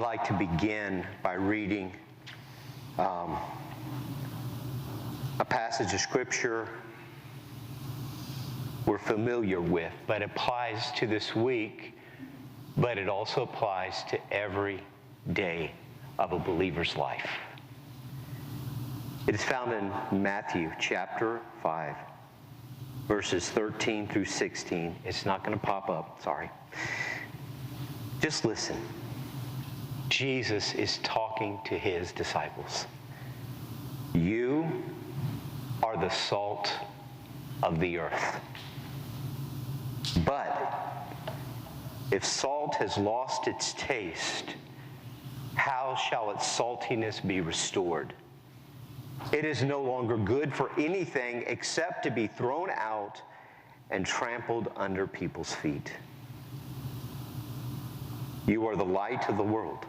I'd like to begin by reading a passage of Scripture we're familiar with, but it applies to this week, but it also applies to every day of a believer's life. It is found in Matthew chapter 5, verses 13 through 16. It's not going to pop up, sorry. Just listen. Jesus is talking to his disciples. You are the salt of the earth. But if salt has lost its taste, how shall its saltiness be restored? It is no longer good for anything except to be thrown out and trampled under people's feet. You are the light of the world.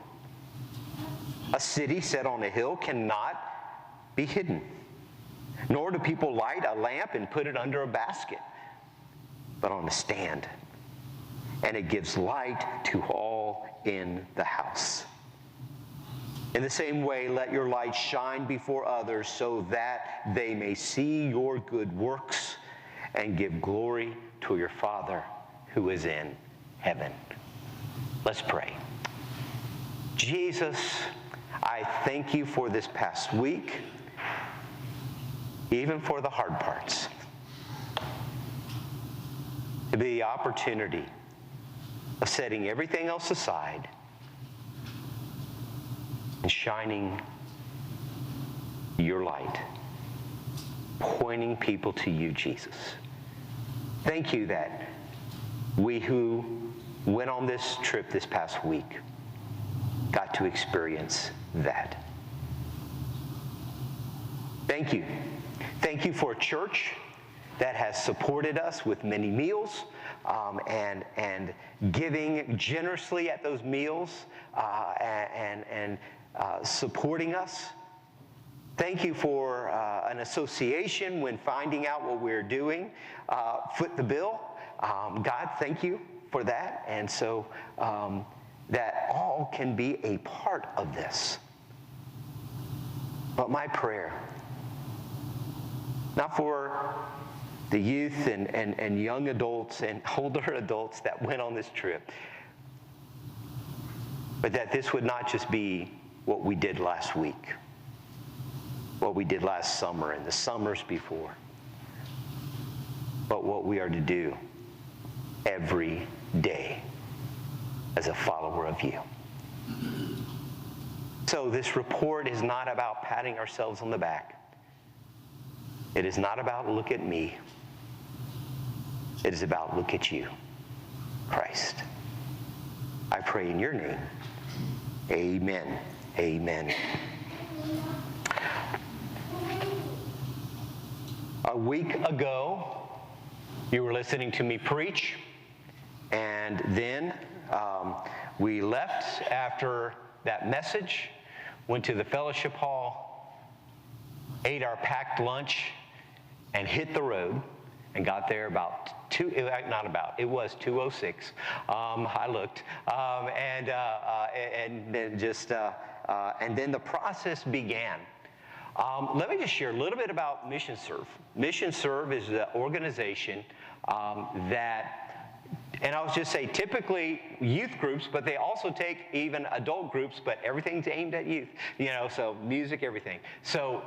A city set on a hill cannot be hidden, nor do people light a lamp and put it under a basket, but on a stand, and it gives light to all in the house. In the same way, let your light shine before others so that they may see your good works and give glory to your Father who is in heaven. Let's pray. Jesus, I thank you for this past week, even for the hard parts. To be the opportunity of setting everything else aside and shining your light, pointing people to you, Jesus. Thank you that we who went on this trip this past week got to experience that. Thank you. Thank you for a church that has supported us with many meals and giving generously at those meals and supporting us. Thank you for an association when finding out what we're doing, foot the bill. God, thank you for that. And so that all can be a part of this. But my prayer, not for the youth and young adults and older adults that went on this trip, but that this would not just be what we did last week, what we did last summer and the summers before, but what we are to do every day as a follower of you. So this report is not about patting ourselves on the back. It is not about look at me. It is about look at you, Christ. I pray in your name. Amen. Amen. A week ago, you were listening to me preach, and then we left after that message, went to the fellowship hall, ate our packed lunch, and hit the road, and got there about it was 2:06. I looked, and then the process began. Let me just share a little bit about Mission Serve. Mission Serve is the organization and I'll just say typically youth groups, but they also take even adult groups, but everything's aimed at youth, so music, everything. So,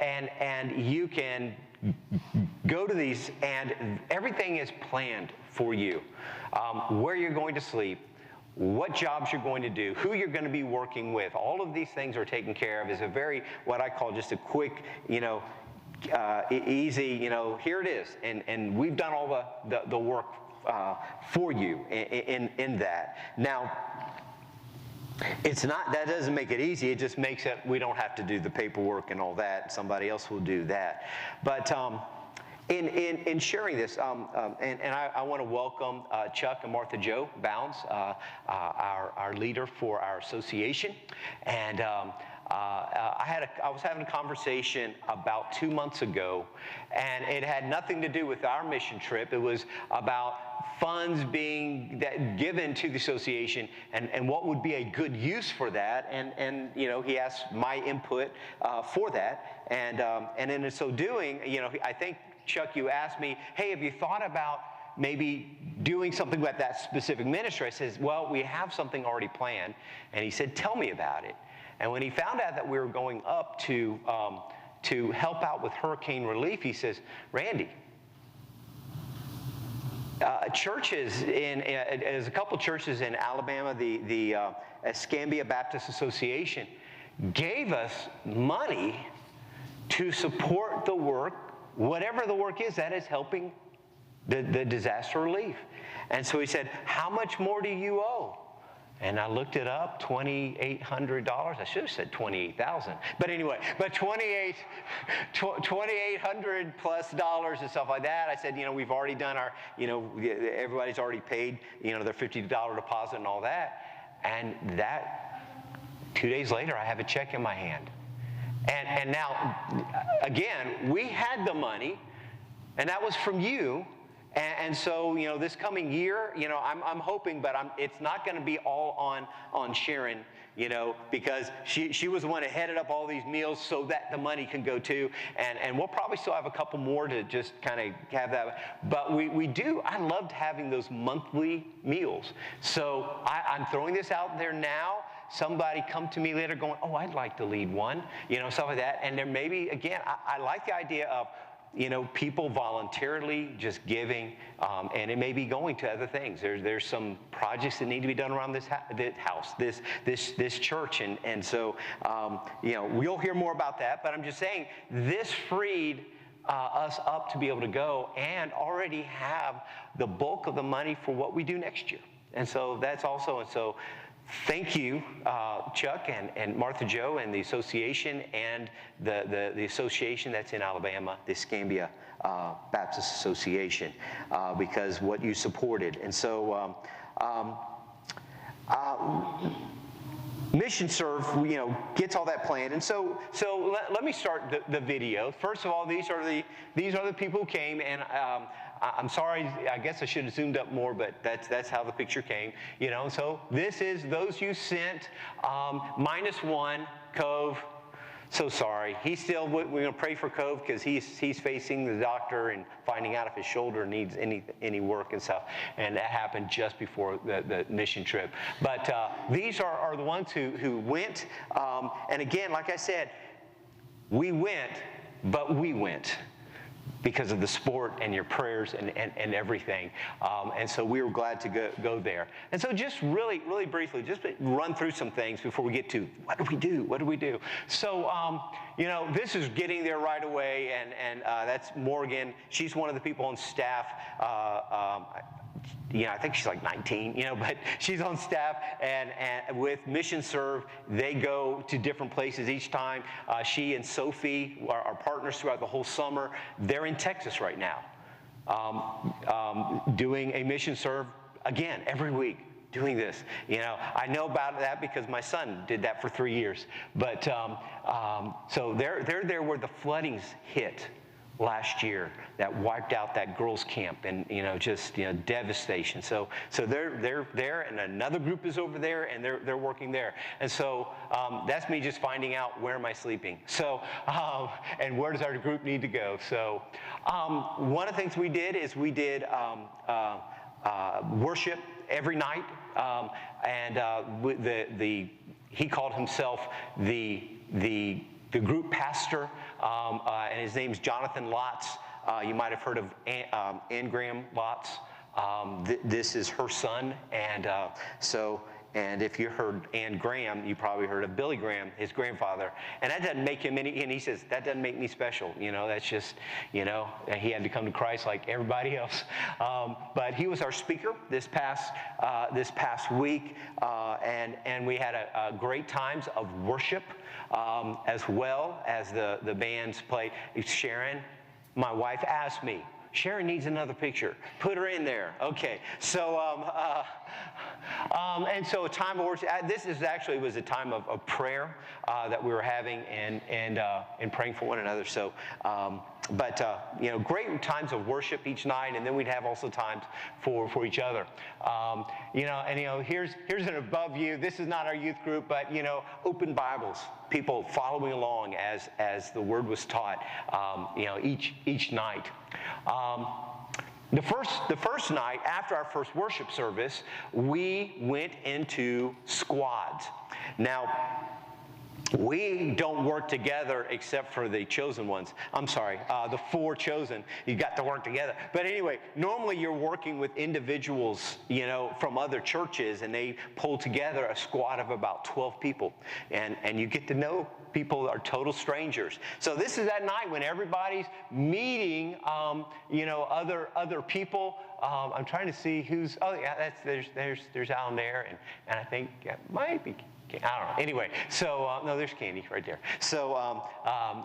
and you can go to these and everything is planned for you. Where you're going to sleep, what jobs you're going to do, who you're going to be working with, all of these things are taken care of. Is a very, what I call just a quick, easy, here it is. And we've done all the work for you in that. Now, that doesn't make it easy. It just makes it, we don't have to do the paperwork and all that. Somebody else will do that. But in sharing this, I want to welcome Chuck and Martha Jo Bounds, our leader for our association. And I was having a conversation about 2 months ago, and it had nothing to do with our mission trip. It was about funds being given to the association and what would be a good use for that. And he asked my input for that. And in so doing, I think, Chuck, you asked me, hey, have you thought about maybe doing something with that specific ministry? I says, well, we have something already planned. And he said, tell me about it. And when he found out that we were going up to help out with hurricane relief, he says, Randy, there's a couple churches in Alabama, the Escambia Baptist Association, gave us money to support the work, whatever the work is that is helping the disaster relief. And so he said, how much more do you owe? And I looked it up, $2,800. I should have said $28,000. But anyway, but $2,800 plus and stuff like that. I said, we've already done our, everybody's already paid, their $50 deposit and all that. And that, 2 days later, I have a check in my hand. And now, again, we had the money, and that was from you. And so, this coming year, I'm hoping, but it's not going to be all on Sharon, because she was the one that headed up all these meals so that the money can go to. And we'll probably still have a couple more to just kind of have that. But we do. I loved having those monthly meals. So I'm throwing this out there now. Somebody come to me later going, oh, I'd like to lead one, stuff like that. And there may be, again, I like the idea of, people voluntarily just giving, and it may be going to other things. There's some projects that need to be done around this house, this church, and so we'll hear more about that. But I'm just saying this freed us up to be able to go and already have the bulk of the money for what we do next year. And so that's also, and so thank you, Chuck and Martha Joe and the association and the association that's in Alabama, the Escambia Baptist Association, because what you supported. And so Mission Serve, gets all that planned. And so let me start the video. First of all, these are the people who came, and I'm sorry, I guess I should have zoomed up more, but that's how the picture came. So this is those you sent, -1, Cove. So sorry. We're going to pray for Cove because he's facing the doctor and finding out if his shoulder needs any work and stuff. And that happened just before the mission trip. But these are the ones who went. And again, like I said, we went, but we went because of the sport and your prayers and everything. And so we were glad to go there. And so just really, really briefly, just run through some things before we get to what do we do? What do we do? So, this is getting there right away. And that's Morgan. She's one of the people on staff. I think she's like 19, but she's on staff, and with Mission Serve, they go to different places each time. She and Sophie are partners throughout the whole summer. They're in Texas right now, doing a Mission Serve, again, every week, doing this. I know about that because my son did that for 3 years. But so they're there where the floodings hit last year that wiped out that girls' camp, and just devastation. So they're there, and another group is over there, and they're working there. And so that's me just finding out where am I sleeping. So and where does our group need to go. So one of the things we did is we did worship every night, and he called himself the group pastor, and his name's Jonathan Lotz. You might have heard of Ann Graham Lotz. This is her son, and and if you heard Ann Graham, you probably heard of Billy Graham, his grandfather. And that doesn't make him and he says, that doesn't make me special. That's just, he had to come to Christ like everybody else. But he was our speaker this past week, and we had a great times of worship, as well as the bands played. Sharon, my wife, asked me, Sharon needs another picture. Put her in there. Okay. So, and so a time of worship. This is actually was a time of prayer that we were having and praying for one another. So, great times of worship each night, and then we'd have also times for each other. Here's an above view. This is not our youth group, but open Bibles, people following along as the word was taught, each night. The first night after our first worship service, we went into squads. Now, we don't work together except for the chosen ones. I'm sorry, the 4 chosen. You got to work together. But anyway, normally you're working with individuals, from other churches, and they pull together a squad of about 12 people. And you get to know people are total strangers. So this is that night when everybody's meeting, other people. I'm trying to see who's. Oh yeah, there's Alan there, and I think it might be. I don't know. Anyway, so no, there's Candy right there. So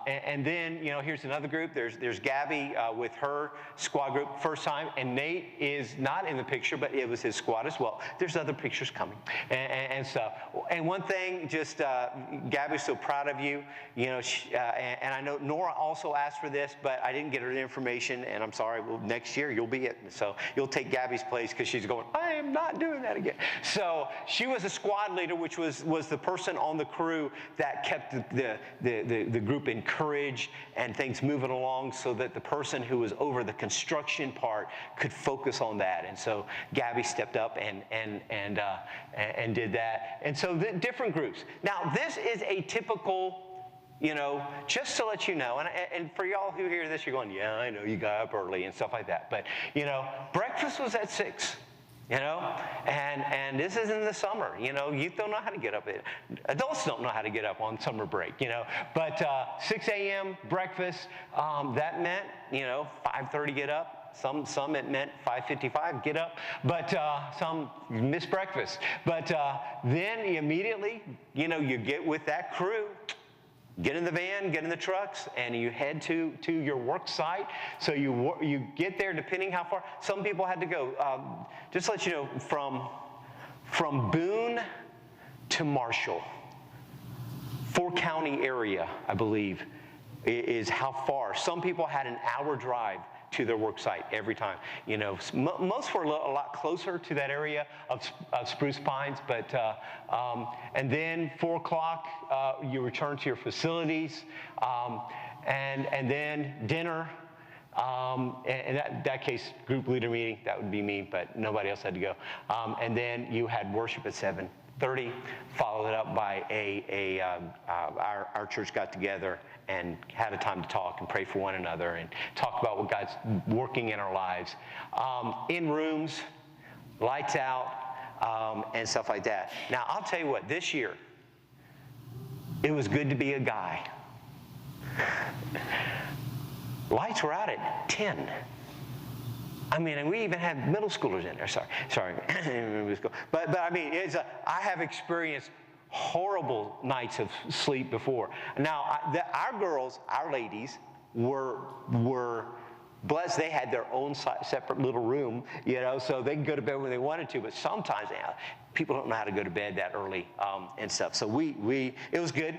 and then here's another group. There's Gabby with her squad group first time, and Nate is not in the picture, but it was his squad as well. There's other pictures coming and stuff. And one thing, just Gabby's so proud of you. And I know Nora also asked for this, but I didn't get her the information, and I'm sorry. Well, next year you'll be it. So you'll take Gabby's place because she's going. I am not doing that again. So she was a squad leader, which was the person on the crew that kept the group encouraged and things moving along, so that the person who was over the construction part could focus on that. And so Gabby stepped up and did that. And so the different groups. Now this is a typical. Just to let you know, and for y'all who hear this, you're going, yeah, I know you got up early and stuff like that. But breakfast was at 6. And this is in the summer. Youth don't know how to get up. Adults don't know how to get up on summer break. But 6 a.m. breakfast. That meant 5:30 get up. Some it meant 5:55 get up. But some miss breakfast. But then immediately you get with that crew. Get in the van, get in the trucks, and you head to your work site. So you get there, depending how far. Some people had to go. Just to let you know, from Boone to Marshall, 4-county area, I believe, is how far. Some people had an hour drive to their work site every time. Most were a lot closer to that area of Spruce Pines, but and then 4 o'clock you return to your facilities, and then dinner. In that case, group leader meeting, that would be me, but nobody else had to go. And then you had worship at 7:30, followed up by our church got together and had a time to talk and pray for one another and talk about what God's working in our lives. In rooms, lights out, and stuff like that. Now, I'll tell you what, this year, it was good to be a guy. Lights were out at 10. I mean, and we even had middle schoolers in there. Sorry. But I mean, I have experienced horrible nights of sleep before. Now, our girls, our ladies, were blessed. They had their own separate little room, so they could go to bed when they wanted to. But sometimes people don't know how to go to bed that early and stuff. So it was good.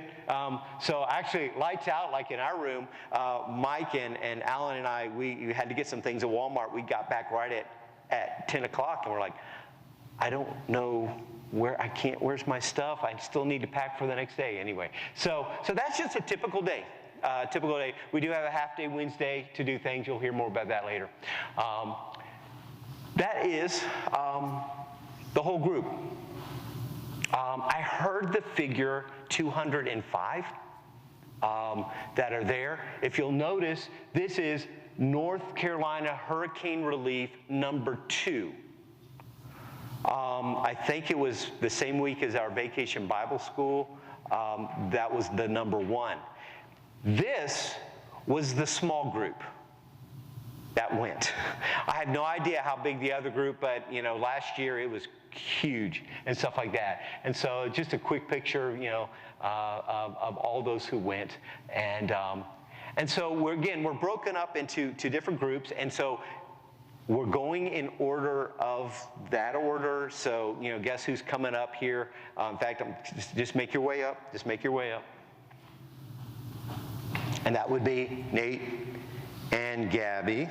So actually, lights out, like in our room, Mike and Alan and I, we had to get some things at Walmart. We got back right at 10 o'clock, and we're like, I don't know where's my stuff? I still need to pack for the next day anyway. So that's just a typical day. Typical day. We do have a half day Wednesday to do things. You'll hear more about that later. That is the whole group. I heard the figure 205 that are there. If you'll notice, this is North Carolina Hurricane Relief number 2. I think it was the same week as our Vacation Bible School. That was the number 1. This was the small group that went. I had no idea how big the other group, but last year it was huge and stuff like that. And so just a quick picture, of all those who went. And And so we're broken up into different groups, and so we're going in order of that order. So, guess who's coming up here? In fact, just make your way up. Just make your way up. And that would be Nate and Gabby.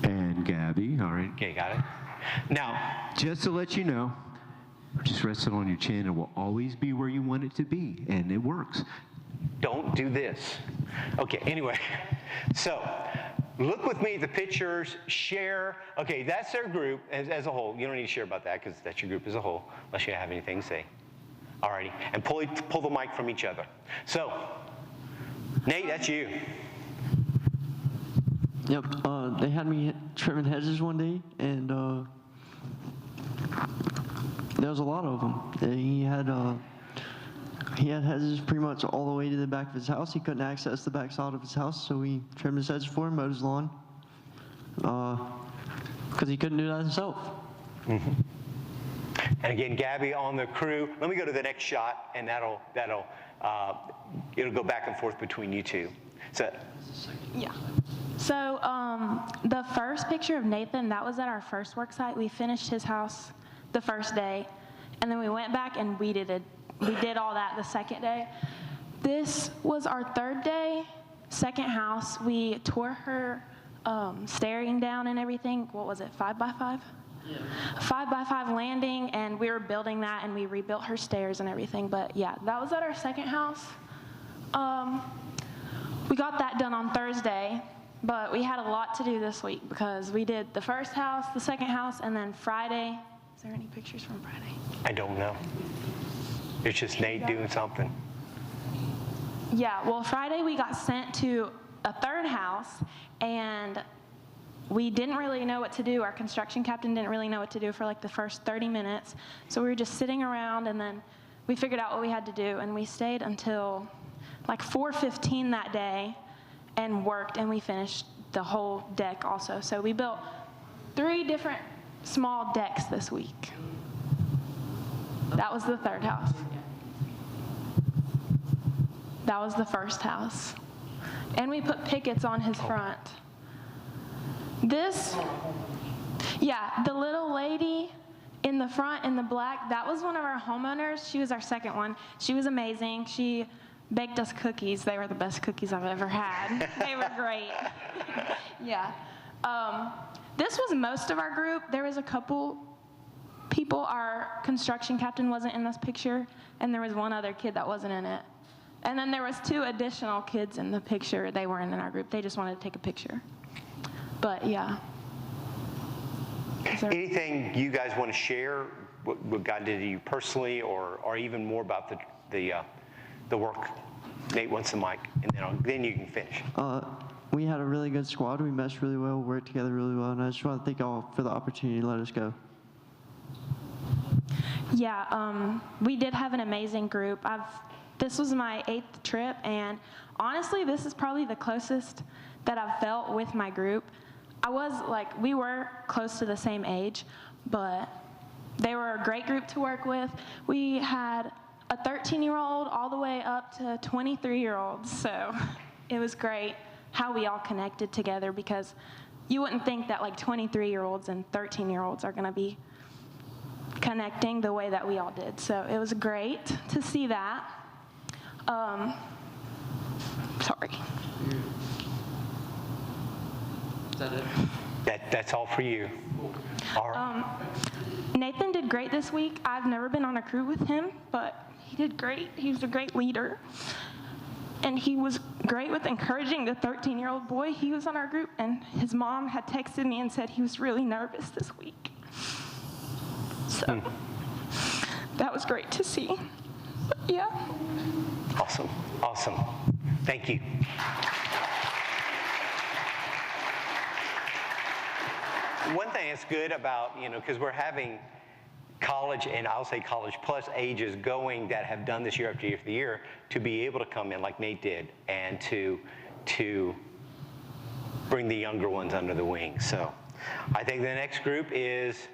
And Gabby, all right. Okay, got it. Now, Just to let you know, just rest it on your chin. It will always be where you want it to be, and it works. don't do this. Okay, anyway, so look with me at the pictures, share. Okay, that's their group as a whole. You don't need to share about that because that's your group as a whole, unless you have anything to say. Alrighty, and pull the mic from each other. So, Nate, that's you. Yep, they had me trimming hedges one day, and there was a lot of them. He had hedges pretty much all the way to the back of his house. He couldn't access the back side of his house, so we trimmed his hedges for him, mowed his lawn, because he couldn't do that himself. Mm-hmm. And again, Gabby on the crew. Let me go to the next shot, and it'll go back and forth between you two. So, yeah. So the first picture of Nathan, that was at our first work site. We finished his house the first day, and then we went back and we did all that the second day. This was our third day, second house. We tore her stairing down and everything. What was it, 5x5? Yeah. 5x5 landing, and we were building that, and we rebuilt her stairs and everything. But yeah, that was at our second house. We got that done on Thursday, but we had a lot to do this week because we did the first house, the second house, and then Friday. Is there any pictures from Friday? I don't know. It's just Nate doing something. Yeah, well, Friday we got sent to a third house, and we didn't really know what to do. Our construction captain didn't really know what to do for like the first 30 minutes. So we were just sitting around, and then we figured out what we had to do, and we stayed until like 4:15 that day and worked, and we finished the whole deck also. So we built 3 different small decks this week. That was the third house. That was the first house. And we put pickets on his front. This, yeah, the little lady in the front in the black, that was one of our homeowners. She was our second one. She was amazing. She baked us cookies. They were the best cookies I've ever had. They were great. Yeah. This was most of our group. There was a couple people. Our construction captain wasn't in this picture, and there was one other kid that wasn't in it. And then there was 2 additional kids in the picture. They weren't in our group. They just wanted to take a picture. But yeah. Anything you guys want to share, what God did to you personally, or even more about the work? Nate wants the mic, and then you can finish. We had a really good squad. We meshed really well, worked together really well, and I just want to thank y'all for the opportunity to let us go. Yeah, we did have an amazing group. This was my 8th trip, and honestly, this is probably the closest that I've felt with my group. We were close to the same age, but they were a great group to work with. We had a 13-year-old all the way up to 23-year-olds, so it was great how we all connected together, because you wouldn't think that like 23-year-olds and 13-year-olds are going to be connecting the way that we all did. So it was great to see that. Sorry. Is that it? That's all for you. All right. Nathan did great this week. I've never been on a crew with him, but he did great. He was a great leader. And he was great with encouraging the 13-year-old boy. He was on our group, and his mom had texted me and said he was really nervous this week. So that was great to see. But yeah. Awesome. Thank you. One thing that's good about, because we're having college, and I'll say college plus ages going that have done this year after year after year, to be able to come in like Nate did and to bring the younger ones under the wing. So I think the next group is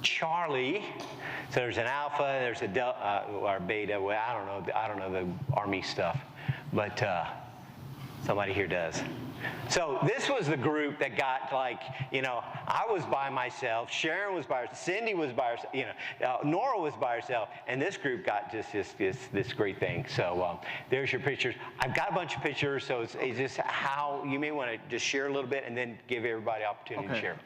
Charlie. So there's an alpha, there's a or beta. Well, I don't know the Army stuff. but somebody here does. So this was the group that got like, I was by myself, Sharon was by herself, Cindy was by herself, Nora was by herself, and this group got just this great thing. So there's your pictures. I've got a bunch of pictures, so it's just how, you may want to just share a little bit and then give everybody opportunity to share.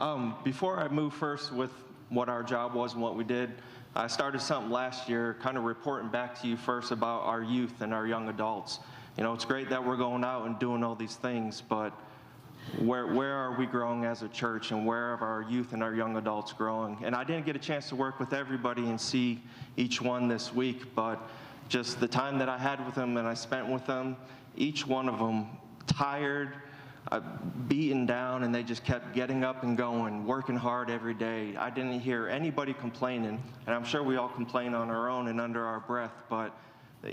Before I move first with what our job was and what we did, I started something last year, kind of reporting back to you first about our youth and our young adults. It's great that we're going out and doing all these things, but where are we growing as a church, and where are our youth and our young adults growing? And I didn't get a chance to work with everybody and see each one this week, but just the time that I had with them and I spent with them, each one of them tired, beaten down, and they just kept getting up and going, working hard every day. I didn't hear anybody complaining, and I'm sure we all complain on our own and under our breath, but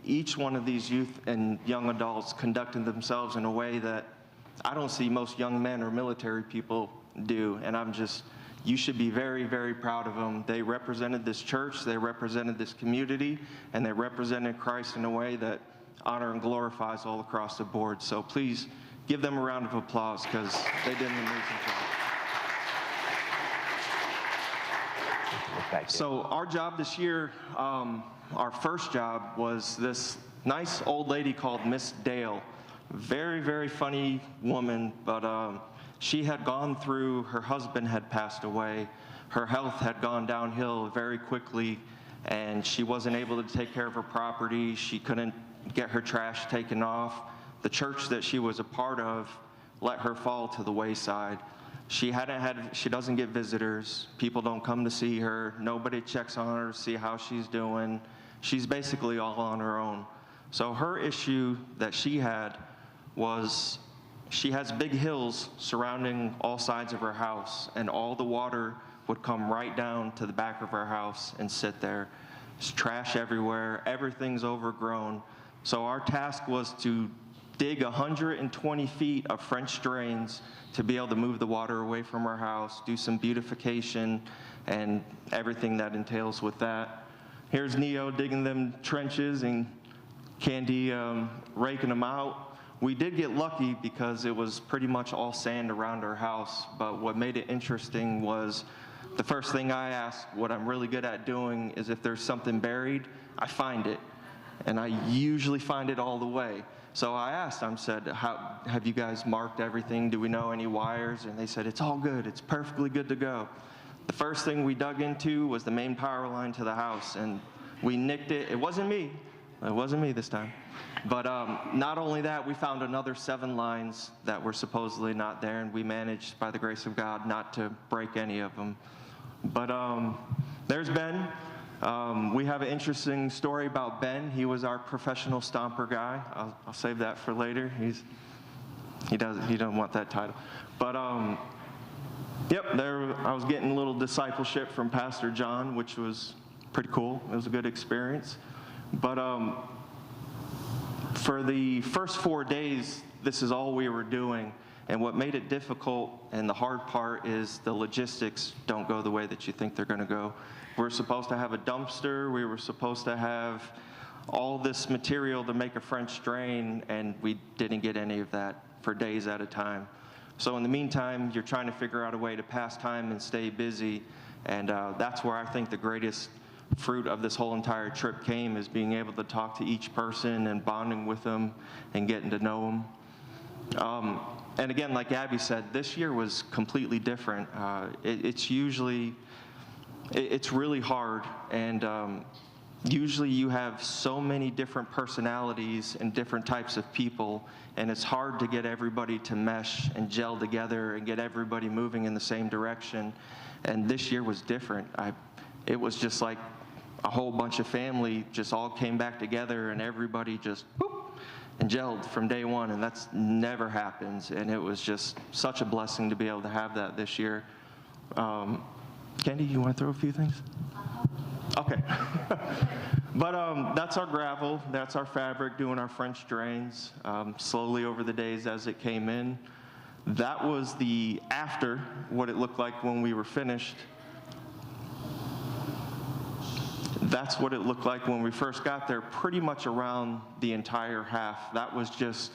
each one of these youth and young adults conducted themselves in a way that I don't see most young men or military people do, and you should be very, very proud of them. They represented this church, they represented this community, and they represented Christ in a way that honor and glorifies all across the board. So please give them a round of applause, because they did an amazing job. So our job this year, our first job was this nice old lady called Miss Dale. Very, very funny woman, but she had gone through, her husband had passed away, her health had gone downhill very quickly, and she wasn't able to take care of her property. She couldn't get her trash taken off. The church that she was a part of let her fall to the wayside. She doesn't get visitors. People don't come to see her. Nobody checks on her to see how she's doing. She's basically all on her own. So her issue that she had was she has big hills surrounding all sides of her house, and all the water would come right down to the back of her house and sit there. There's trash everywhere. Everything's overgrown. So our task was to dig 120 feet of French drains to be able to move the water away from our house, do some beautification, and everything that entails with that. Here's Neo digging them trenches and Candy raking them out. We did get lucky because it was pretty much all sand around our house, but what made it interesting was the first thing I asked, what I'm really good at doing, is if there's something buried, I find it. And I usually find it all the way. So I asked them, said, have you guys marked everything? Do we know any wires? And they said, it's all good. It's perfectly good to go. The first thing we dug into was the main power line to the house, and we nicked it. It wasn't me. It wasn't me this time. But not only that, we found another 7 lines that were supposedly not there, and we managed, by the grace of God, not to break any of them. But there's Ben. We have an interesting story about Ben. He was our professional stomper guy. I'll save that for later. He doesn't want that title. But yep, I was getting a little discipleship from Pastor John, which was pretty cool. It was a good experience. But for the first 4 days, this is all we were doing. And what made it difficult and the hard part is the logistics don't go the way that you think they're going to go. We're supposed to have a dumpster. We were supposed to have all this material to make a French drain, and we didn't get any of that for days at a time. So in the meantime, you're trying to figure out a way to pass time and stay busy, and that's where I think the greatest fruit of this whole entire trip came, is being able to talk to each person and bonding with them and getting to know them. And again, like Abby said, this year was completely different. It's really hard, and usually you have so many different personalities and different types of people, and it's hard to get everybody to mesh and gel together and get everybody moving in the same direction. And this year was different. It was just like a whole bunch of family just all came back together, and everybody just whoop, and gelled from day one, and that's never happens. And it was just such a blessing to be able to have that this year. Candy, you want to throw a few things? Okay. But that's our gravel, that's our fabric, doing our French drains, slowly over the days as it came in. That was the after, what it looked like when we were finished. That's what it looked like when we first got there, pretty much around the entire half. That was just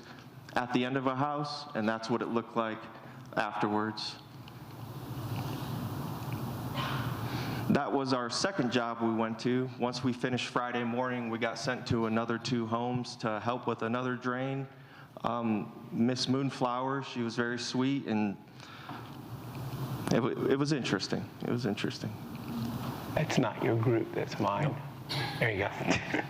at the end of a house, and that's what it looked like afterwards. That was our second job we went to. Once we finished Friday morning, we got sent to another 2 homes to help with another drain. Miss Moonflower, she was very sweet, and it was interesting. It was interesting. That's not your group, that's mine. There you go.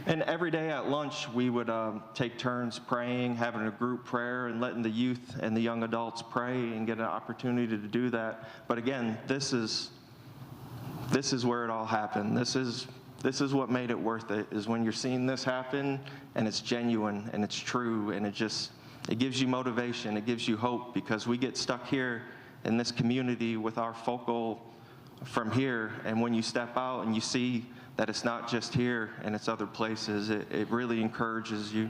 And every day at lunch, we would take turns praying, having a group prayer, and letting the youth and the young adults pray and get an opportunity to do that. But again, this is where it all happened. This is what made it worth it, is when you're seeing this happen, and it's genuine, and it's true, and it gives you motivation, it gives you hope, because we get stuck here in this community with our focal from here, and when you step out and you see that it's not just here and it's other places, it really encourages you.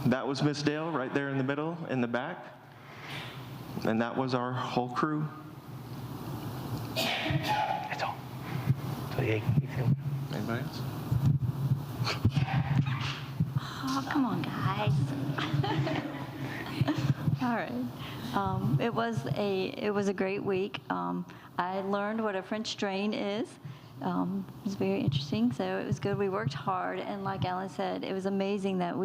That was Miss Dale right there in the middle, in the back, and that was our whole crew. That's all. So yeah, you feel. Anybody else? Oh, come on, guys. All right. It was a great week. I learned what a French drain is. It was very interesting, so it was good. We worked hard, and like Alan said, it was amazing that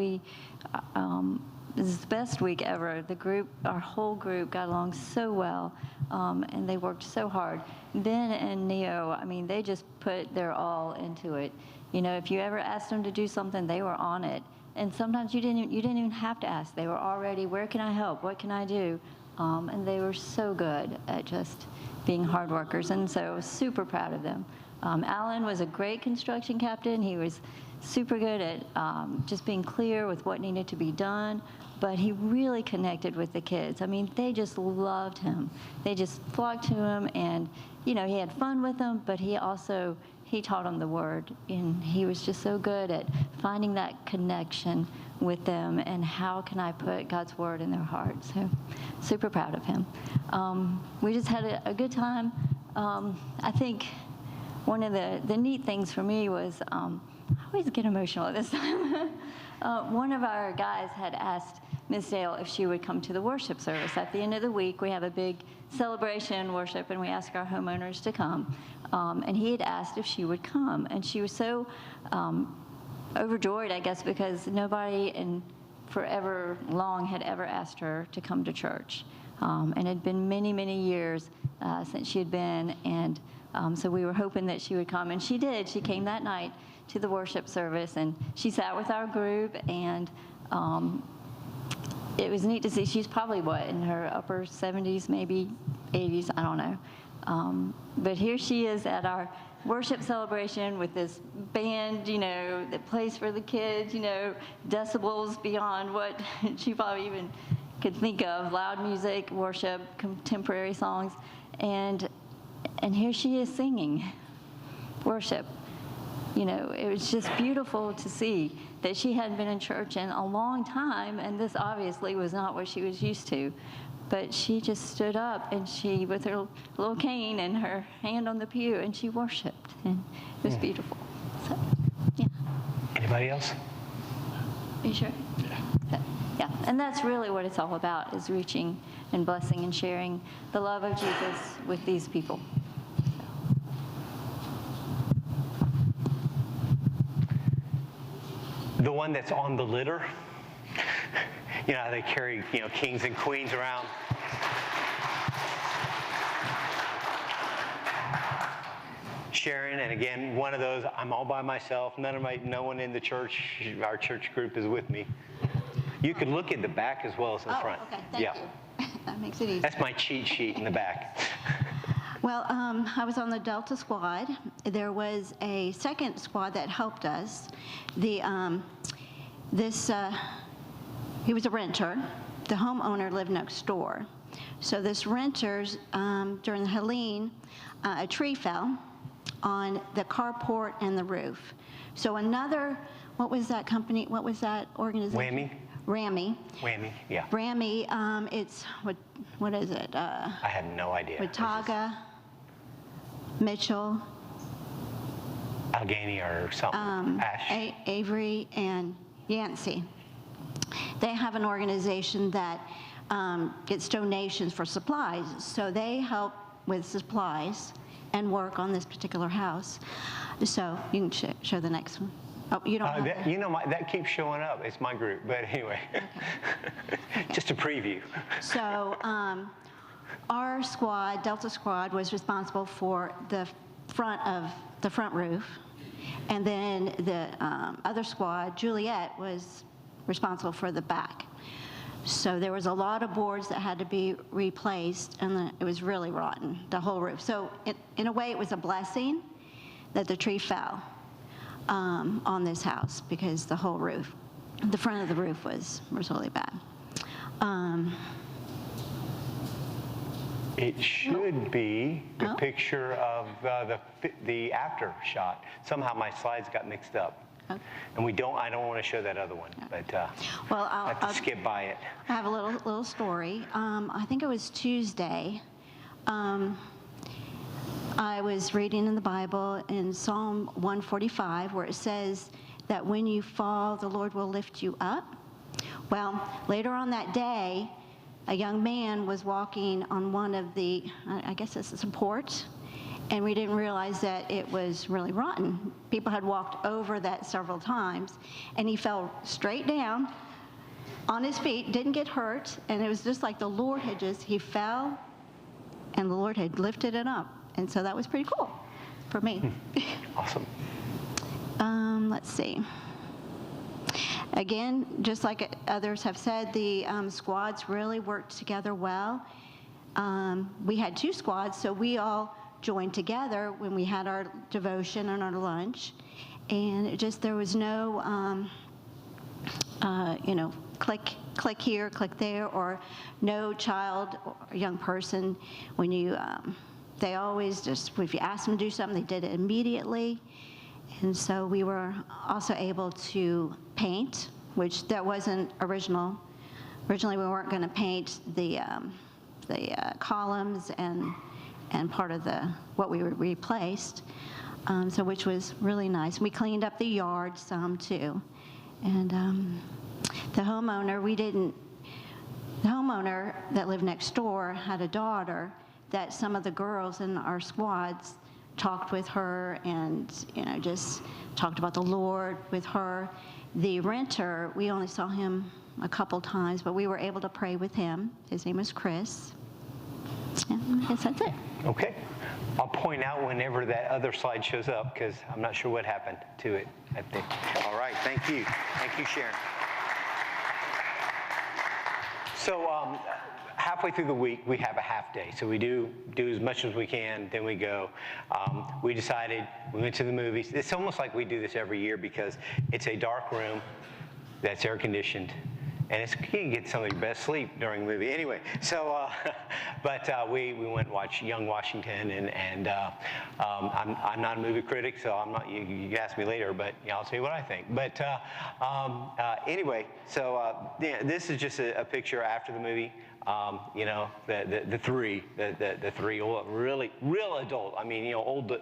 this is the best week ever. The group, our whole group, got along so well, and they worked so hard. Ben and Neo, I mean, they just put their all into it. You know, if you ever asked them to do something, they were on it. And sometimes you didn't even have to ask. They were already, where can I help? What can I do? And they were so good at just being hard workers, and so I was super proud of them. Alan was a great construction captain. He was super good at just being clear with what needed to be done, but he really connected with the kids. I mean, they just loved him. They just flocked to him, and, you know, he had fun with them, but he taught them the word, and he was just so good at finding that connection with them and how can I put God's word in their hearts. So super proud of him. We just had a good time. I think one of the neat things for me was, I always get emotional at this time. One of our guys had asked Miss Dale if she would come to the worship service. At the end of the week, we have a big celebration worship, and we ask our homeowners to come. And he had asked if she would come, and she was so overjoyed, I guess, because nobody in forever long had ever asked her to come to church. And it had been many, many years since she had been, and so we were hoping that she would come, and she did. She came that night to the worship service, and she sat with our group, and it was neat to see. She's probably, in her upper 70s, maybe 80s, I don't know. But here she is at our worship celebration with this band, you know, that plays for the kids, you know, decibels beyond what she probably even could think of, loud music, worship, contemporary songs, and here she is singing worship. You know, it was just beautiful to see that she hadn't been in church in a long time, and this obviously was not what she was used to. But she just stood up, and she, with her little cane and her hand on the pew, and she worshiped, and it was beautiful. So, yeah. Anybody else? Are you sure? Yeah, and that's really what it's all about, is reaching and blessing and sharing the love of Jesus with these people. The one that's on the litter. You know how they carry, you know, kings and queens around. Sharon, and again, one of those, I'm all by myself. No one in the church, our church group is with me. You could look at the back as well as the front. Okay, thank you. That makes it easy. That's my cheat sheet in the back. Well, I was on the Delta squad. There was a second squad that helped us. He was a renter. The homeowner lived next door. So this renter's, during Helene, a tree fell on the carport and the roof. So another, what was that company, what was that organization? Whammy. Whammy. Yeah. Whammy, it's, what is it? I had no idea. Watauga, Mitchell, Allegheny or something. Ash. Avery and Yancey. They have an organization that gets donations for supplies. So they help with supplies and work on this particular house. So you can show the next one. Oh, you don't have That, you know, that keeps showing up. It's my group, but anyway, just a preview. So our squad, Delta Squad, was responsible for the front roof, and then the other squad, Juliet, was responsible for the back. So there was a lot of boards that had to be replaced, and it was really rotten, the whole roof. So in a way, it was a blessing that the tree fell on this house, because the whole roof, the front of the roof was really bad. It should be the picture of the after shot. Somehow my slides got mixed up. Okay. And I don't want to show that other one, but Well, I have to skip by it. I have a little story. I think it was Tuesday. I was reading in the Bible in Psalm 145, where it says that when you fall, the Lord will lift you up. Well, later on that day, a young man was walking on one of the, I guess it's a support, and we didn't realize that it was really rotten. People had walked over that several times, and he fell straight down on his feet, didn't get hurt, and it was just like the Lord had he fell, and the Lord had lifted it up. And so that was pretty cool for me. Awesome. Let's see. Again, just like others have said, the squads really worked together well. We had 2 squads, so we all joined together when we had our devotion and our lunch. And there was no, click here, click there, or no child or young person. When you, they always just, if you asked them to do something, they did it immediately. And so we were also able to paint, which that wasn't original. Originally, we weren't going to paint the columns and part of what we replaced, so which was really nice. We cleaned up the yard some too, and the homeowner that lived next door had a daughter that some of the girls in our squads talked with her, and just talked about the Lord with her. The renter, we only saw him a couple times, but we were able to pray with him. His name was Chris. And I guess that's it. Okay. I'll point out whenever that other slide shows up, because I'm not sure what happened to it, I think. All right, thank you. Thank you, Sharon. So halfway through the week, we have a half day. So we do as much as we can, then we go. We decided, we went to the movies. It's almost like we do this every year, because it's a dark room that's air conditioned. And you can get some of your best sleep during the movie. Anyway, so, we went and watched Young Washington, and I'm not a movie critic, so I'm not, you can ask me later, but I'll tell you what I think. But anyway, so this is just a picture after the movie. The three really real adult,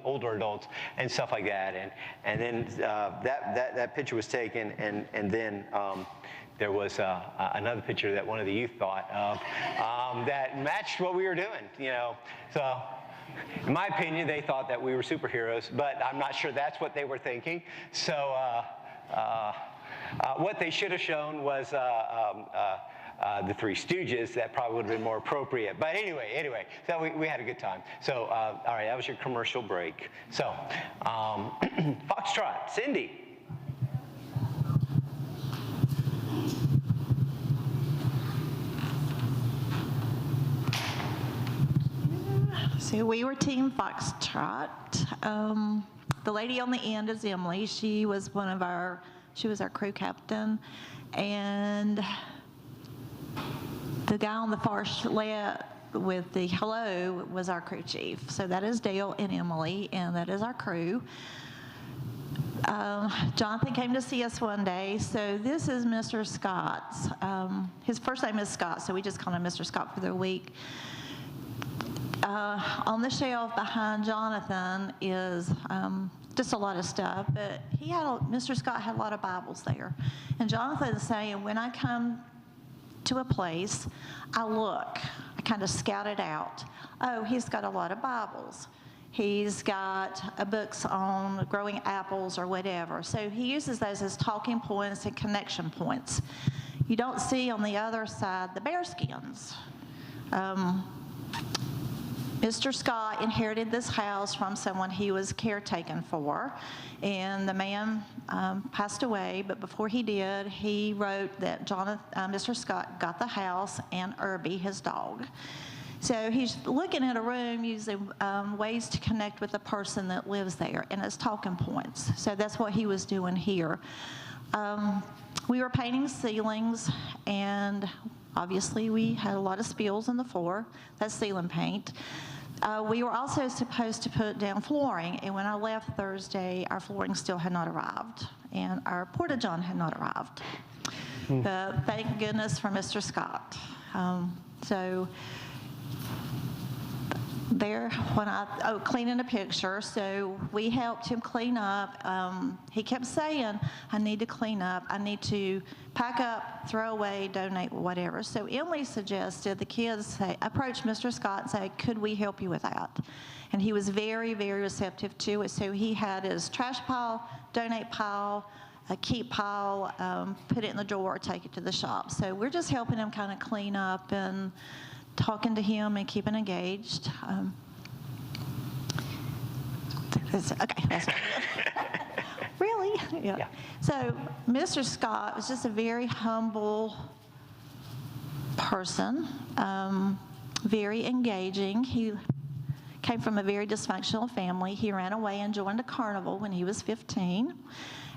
older adults and stuff like that. And then that picture was taken, and then there was another picture that one of the youth thought of that matched what we were doing, So in my opinion, they thought that we were superheroes, but I'm not sure that's what they were thinking. So what they should have shown was the Three Stooges. That probably would have been more appropriate. But anyway, so we had a good time. So, all right, that was your commercial break. So, Foxtrot, Cindy. So we were Team Foxtrot. The lady on the end is Emily. She was our crew captain, and the guy on the far left with the hello was our crew chief. So that is Dale and Emily, and that is our crew. Jonathan came to see us one day. So this is Mr. Scott's. His first name is Scott, so we just call him Mr. Scott for the week. On the shelf behind Jonathan is just a lot of stuff. But Mr. Scott had a lot of Bibles there. And Jonathan is saying, when I come to a place, I look, I kind of scout it out. Oh, he's got a lot of Bibles. He's got books on growing apples or whatever. So he uses those as talking points and connection points. You don't see on the other side the bearskins. Mr. Scott inherited this house from someone he was caretaking for, and the man passed away, but before he did, he wrote that Mr. Scott got the house and Irby, his dog. So he's looking at a room using ways to connect with the person that lives there, and it's talking points. So that's what he was doing here. We were painting ceilings, and obviously we had a lot of spills on the floor. That's ceiling paint. We were also supposed to put down flooring, and when I left Thursday, our flooring still had not arrived, and our porta-john had not arrived. But thank goodness for Mr. Scott. So there, cleaning a picture. So we helped him clean up. He kept saying, I need to clean up. I need to pack up, throw away, donate, whatever. So Emily suggested the kids approach Mr. Scott and say, could we help you with that? And he was very, very receptive to it. So he had his trash pile, donate pile, a keep pile, put it in the drawer, take it to the shop. So we're just helping him kind of clean up and talking to him and keeping engaged. Okay, that's really? Yeah. So Mr. Scott was just a very humble person, very engaging. He came from a very dysfunctional family. He ran away and joined a carnival when he was 15.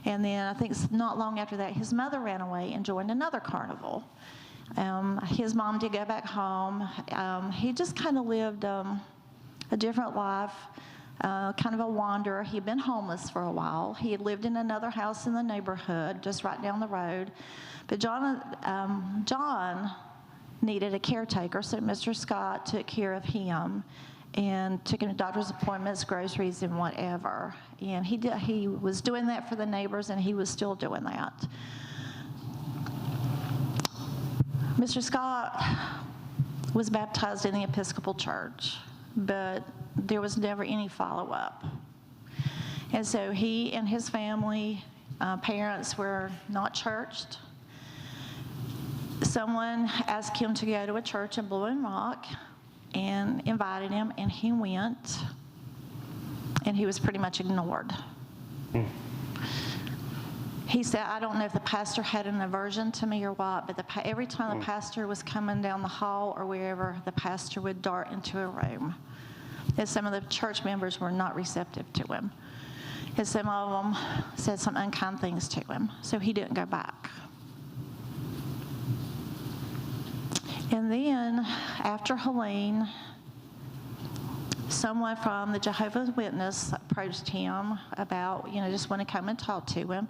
And then I think not long after that, his mother ran away and joined another carnival. His mom did go back home. He just kind of lived a different life, kind of a wanderer. He'd been homeless for a while. He had lived in another house in the neighborhood, just right down the road. But John needed a caretaker, so Mr. Scott took care of him and took him to doctor's appointments, groceries, and whatever. And he was doing that for the neighbors, and he was still doing that. Mr. Scott was baptized in the Episcopal Church, but there was never any follow-up. And so he and his family, parents were not churched. Someone asked him to go to a church in Blue and Rock and invited him, and he went, and he was pretty much ignored. He said, I don't know if the pastor had an aversion to me or what, but every time the pastor was coming down the hall or wherever, the pastor would dart into a room. And some of the church members were not receptive to him. And some of them said some unkind things to him, so he didn't go back. And then, after Helene, someone from the Jehovah's Witness approached him about, just want to come and talk to him.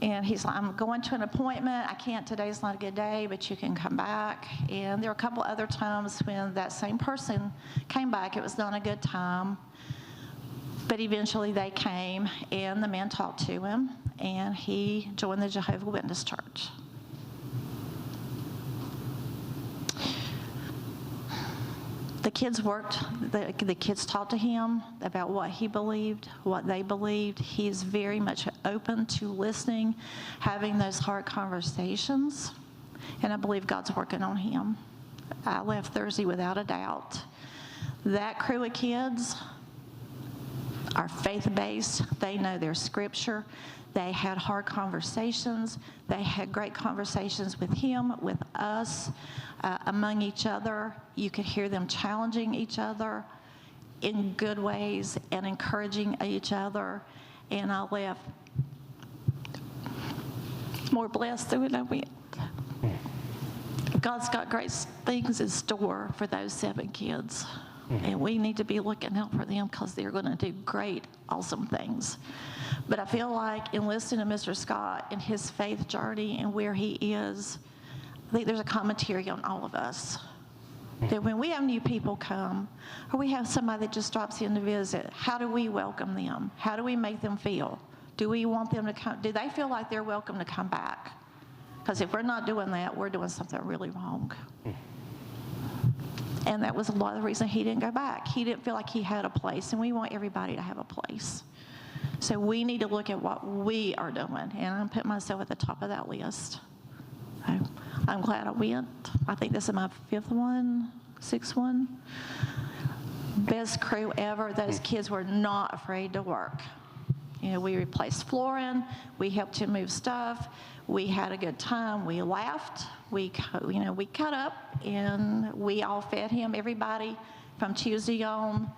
And he's like, I'm going to an appointment. I can't, today's not a good day, but you can come back. And there were a couple other times when that same person came back. It was not a good time. But eventually they came, and the man talked to him, and he joined the Jehovah's Witness Church. The kids talked to him about what he believed, what they believed. He's very much open to listening, having those hard conversations, and I believe God's working on him. I left Thursday without a doubt. That crew of kids are faith-based. They know their scripture. They had hard conversations. They had great conversations with him, with us, among each other. You could hear them challenging each other in good ways and encouraging each other. And I left more blessed than when I went. God's got great things in store for those 7 kids. And we need to be looking out for them because they're going to do great, awesome things. But I feel like in listening to Mr. Scott and his faith journey and where he is, I think there's a commentary on all of us. That when we have new people come, or we have somebody that just drops in to visit, how do we welcome them? How do we make them feel? Do we want them to come? Do they feel like they're welcome to come back? Because if we're not doing that, we're doing something really wrong. And that was a lot of the reason he didn't go back. He didn't feel like he had a place, and we want everybody to have a place. So we need to look at what we are doing, and I'm putting myself at the top of that list. So I'm glad I went. I think this is my 5th one, 6th one. Best crew ever. Those kids were not afraid to work. You know, we replaced flooring. We helped him move stuff. We had a good time. We laughed. We cut up, and we all fed him. Everybody from Tuesday on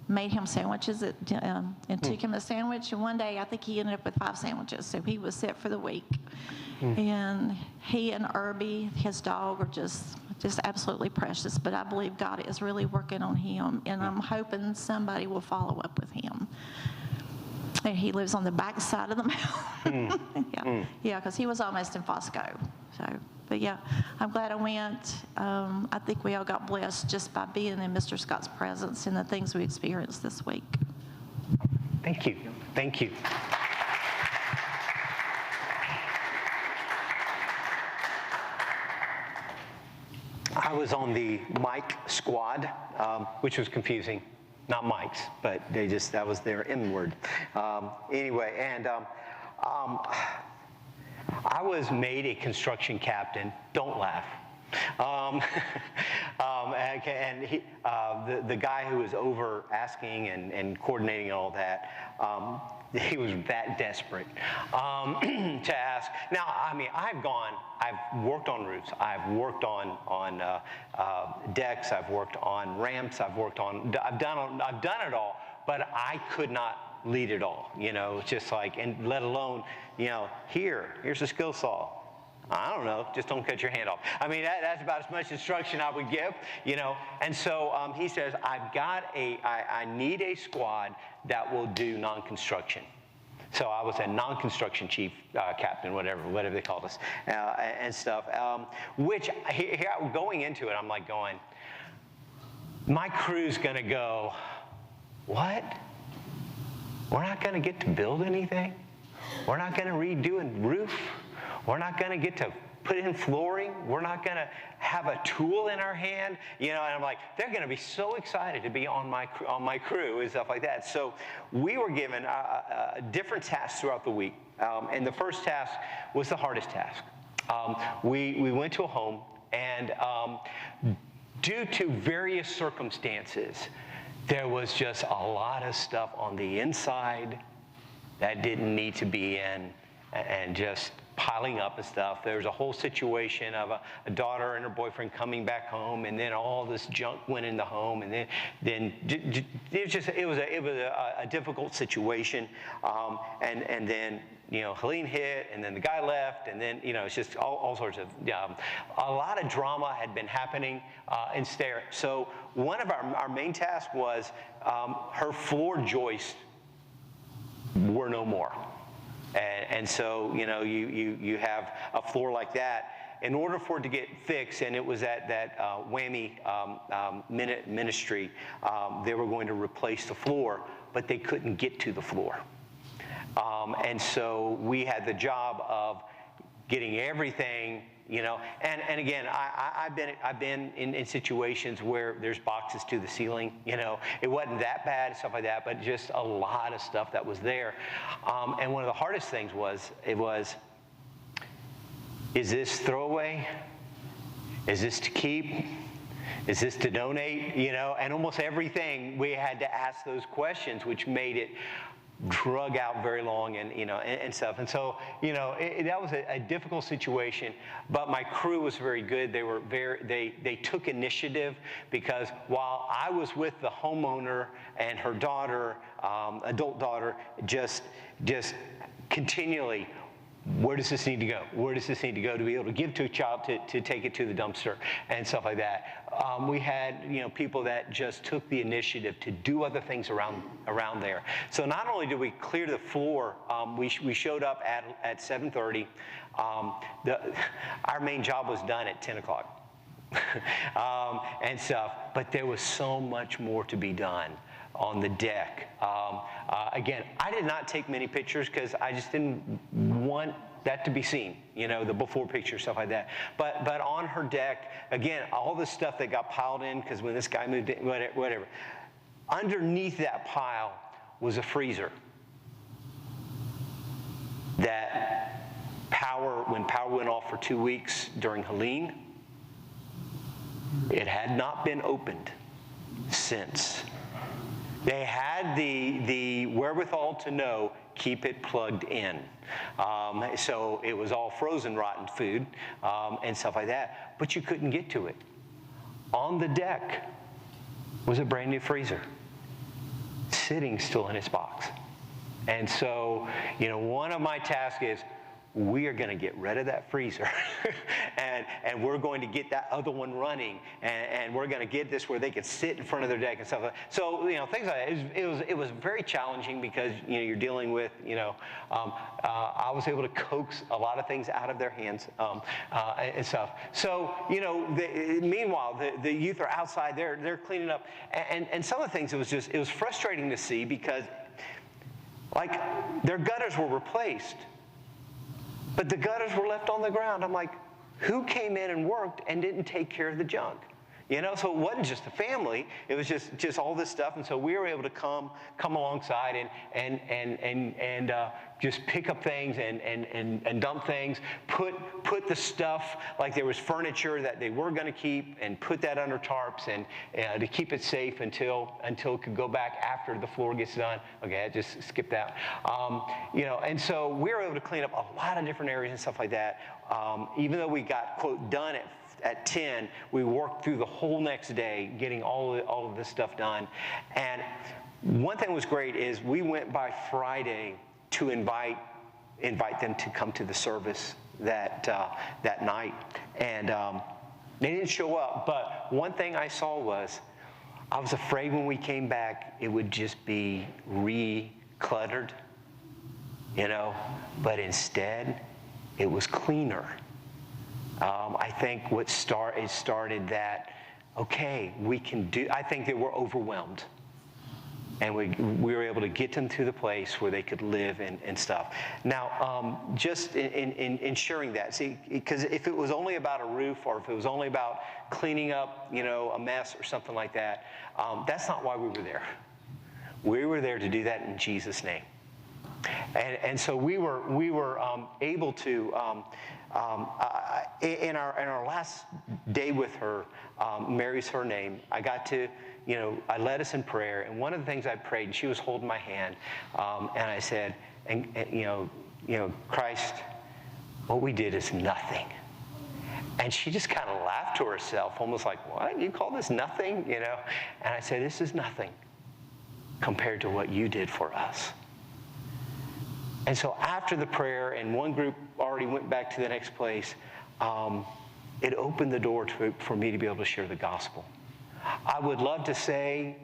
made him sandwiches and took him a sandwich. And one day, I think he ended up with 5 sandwiches, so he was set for the week. And he and Irby, his dog, are just absolutely precious. But I believe God is really working on him, and I'm hoping somebody will follow up with him. And he lives on the back side of the mountain. Yeah, because he was almost in Fosco. So, but yeah, I'm glad I went. I think we all got blessed just by being in Mr. Scott's presence and the things we experienced this week. Thank you. Thank you. I was on the Mike squad, which was confusing. Not Mike's, but that was their M word. Anyway, and I was made a construction captain. Don't laugh. And he, the guy who was over asking and coordinating all that, he was that desperate to ask. Now, I mean, I've worked on roofs, I've worked on decks, I've worked on ramps, I've done it all, but I could not lead it all. You know, just like, and let alone, you know, here's a skill saw. I don't know, just don't cut your hand off. I mean, that's about as much instruction I would give, you know. And so he says, I need a squad that will do non-construction. So I was a non-construction chief captain, whatever they called us, and stuff. Which, here, going into it, I'm like going, my crew's gonna go, what? We're not gonna get to build anything? We're not gonna redo a roof? We're not going to get to put in flooring. We're not going to have a tool in our hand. You know, and I'm like, they're going to be so excited to be on my crew and stuff like that. So we were given different tasks throughout the week. And the first task was the hardest task. We went to a home, and due to various circumstances, there was just a lot of stuff on the inside that didn't need to be in, and just piling up and stuff. There was a whole situation of a daughter and her boyfriend coming back home, and then all this junk went in the home, and then it was a difficult situation, and then, you know, Helene hit, and then the guy left, and then, you know, it's just all sorts of a lot of drama had been happening in Stair. So one of our main tasks was her floor joists were no more. And so, you know, you have a floor like that. In order for it to get fixed, and it was at that WWAMI ministry, they were going to replace the floor, but they couldn't get to the floor. And so we had the job of getting everything, you know, and again, I've been in situations where there's boxes to the ceiling, you know. It wasn't that bad, stuff like that, but just a lot of stuff that was there. And one of the hardest things was, is this throwaway? Is this to keep? Is this to donate? You know, and almost everything we had to ask those questions, which made it drug out very long, and you know, and stuff. And so, you know, that was a difficult situation, but my crew was very good. They took initiative, because while I was with the homeowner and her daughter, adult daughter, just continually, where does this need to go? Where does this need to go to be able to give to a child to take it to the dumpster and stuff like that? We had, you know, people that just took the initiative to do other things around there. So not only did we clear the floor, we showed up at 7:30. Our main job was done at 10 o'clock. and stuff. But there was so much more to be done on the deck. Again, I did not take many pictures because I just didn't want that to be seen, you know, the before picture, stuff like that. But on her deck, again, all the stuff that got piled in, because when this guy moved in, whatever. Underneath that pile was a freezer that when power went off for 2 weeks during Helene, it had not been opened since. They had the wherewithal to know, keep it plugged in. So it was all frozen, rotten food and stuff like that, but you couldn't get to it. On the deck was a brand new freezer, sitting still in its box. And so, you know, one of my tasks is, we are going to get rid of that freezer and we're going to get that other one running, and we're going to get this where they can sit in front of their deck and stuff like that. So, you know, things like that. It was very challenging because, you know, you're dealing with, you know, I was able to coax a lot of things out of their hands and stuff. So, you know, meanwhile, the youth are outside, they're cleaning up. And some of the things, it was frustrating to see because, like, their gutters were replaced, but the gutters were left on the ground. I'm like, who came in and worked and didn't take care of the junk? You know, so it wasn't just the family, it was just all this stuff. And so we were able to come alongside and just pick up things and dump things, put the stuff, like there was furniture that they were going to keep, and put that under tarps and to keep it safe until it could go back after the floor gets done. Okay, I just skipped that. You know, and so we were able to clean up a lot of different areas and stuff like that. Even though we got, quote, done at 10, we worked through the whole next day getting all of this stuff done. And one thing was great is we went by Friday to invite them to come to the service that night. And they didn't show up, but one thing I saw was, I was afraid when we came back it would just be re-cluttered, you know, but instead it was cleaner. I think it started that, okay, we can do, I think they were overwhelmed. And we were able to get them to the place where they could live and stuff. Now, just in sharing that, see, because if it was only about a roof, or if it was only about cleaning up, you know, a mess or something like that, that's not why we were there. We were there to do that in Jesus' name. And so we were able to, in our last day with her, Mary's her name, I got to, you know, I led us in prayer, and one of the things I prayed, and she was holding my hand, and I said, and you know, Christ, what we did is nothing. And she just kind of laughed to herself, almost like, what, you call this nothing, you know? And I said, this is nothing compared to what you did for us. And so after the prayer, and one group already went back to the next place, it opened the door for me to be able to share the gospel. I would love to say,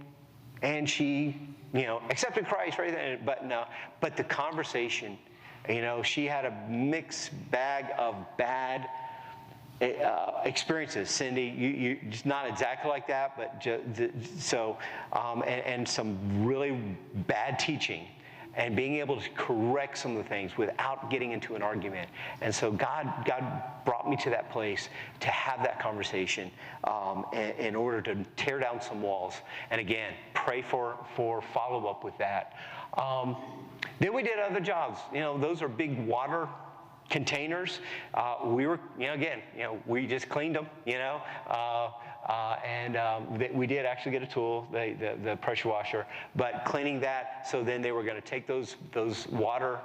and she, you know, accepted Christ, right? But no. But the conversation, you know, she had a mixed bag of bad experiences. Cindy, you just not exactly like that, but and some really bad teaching, and being able to correct some of the things without getting into an argument. And so God brought me to that place to have that conversation in order to tear down some walls. And again, pray for follow-up with that. Then we did other jobs. You know, those are big water containers. We were, you know, again, you know, we just cleaned them, you know, we did actually get a tool, the pressure washer, but cleaning that, so then they were going to take those water